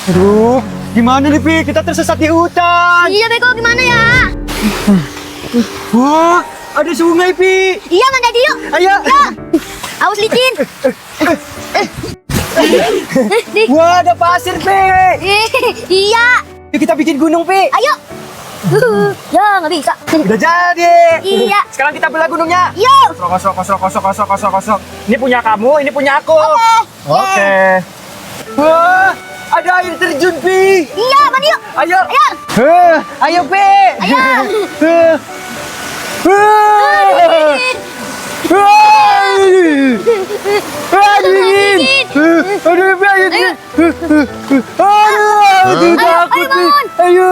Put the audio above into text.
Aduh, gimana nih, Pi? Kita tersesat di hutan. Iya, Beko, gimana ya? Wah, ada sungai, Pi. Iya, Mandadi, yuk. Ayo. Ya. Awas licin. Nih. Wah, ada pasir, Pi. Iya. Yuk kita bikin gunung, Pi. Ayo. Ya, nggak bisa. Udah jadi. Iya. Sekarang kita belah gunungnya. Yuk. Kosong. Ini punya kamu, ini punya aku. Oke. Wah, ada air terjun, Pi. Iya, mandi yuk. Ayo. Ayo. Ayo, Pi. Ayo. Dingin. Aduh, Pi, ayo. Ayo. Aduh, takut, Pi. bangun. Ayo.